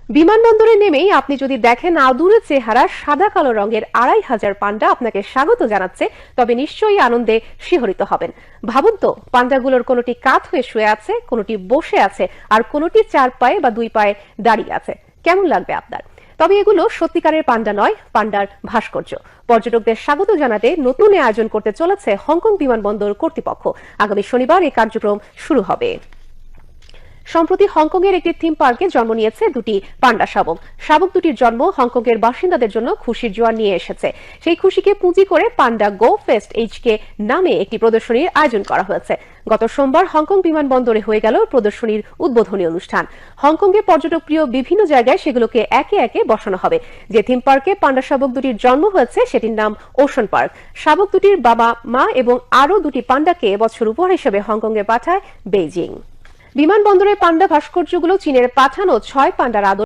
বিমানবন্দরে নেমেই আপনি যদি দেখেন আদুরে চেহারা সাদা কালো রঙের ২৫০০ পান্ডা আপনাকে স্বাগত জানাচ্ছে, তবে নিশ্চয়ই আনন্দে শিহরিত হবেন। ভাবুন তো, পান্ডাগুলোর কোনোটি কাত হয়ে শুয়ে আছে, কোনোটি বসে আছে, আর কোনোটি ৪ পায়ে বা ২ পায়ে দাঁড়িয়ে আছে। কেমন লাগবে আপনার? তবে এগুলো সত্যিকারের পান্ডা নয়, পান্ডার ভাস্কর্য। পর্যটকদের স্বাগত জানাতে নতুন আয়োজন করতে চলেছে হংকং বিমানবন্দর কর্তৃপক্ষ। আগামী শনিবার এই কার্যক্রম শুরু হবে। সম্প্রতি হংকং এর একটি থিম পার্কে জন্ম নিয়েছে দুটি পান্ডা শাবক। শাবক দুটির জন্ম হংকং এর বাসিন্দাদের জন্য খুশির জোয়ার নিয়ে এসেছে। সেই খুশিকে পুঁজি করে পান্ডা গো ফেস্ট এইচকে নামে একটি প্রদর্শনীর আয়োজন করা হয়েছে। গত সোমবার হংকং বিমানবন্দরে হয়ে গেল প্রদর্শনীর উদ্বোধনী অনুষ্ঠান। হংকং এ পর্যটক প্রিয় বিভিন্ন জায়গায় সেগুলোকে একে একে বসানো হবে। যে থিম পার্কে পান্ডা শাবক দুটির জন্ম হয়েছে সেটির নাম ওশন পার্ক। শাবক দুটির বাবা মা এবং আরো দুটি পান্ডাকে এবছর উপহার হিসেবে হংকং এ পাঠায় বেইজিং। বিমানবন্দরের পান্ডা ভাস্কর্যগুলো চীনের পাঠানো ৬ পান্ডার আদলে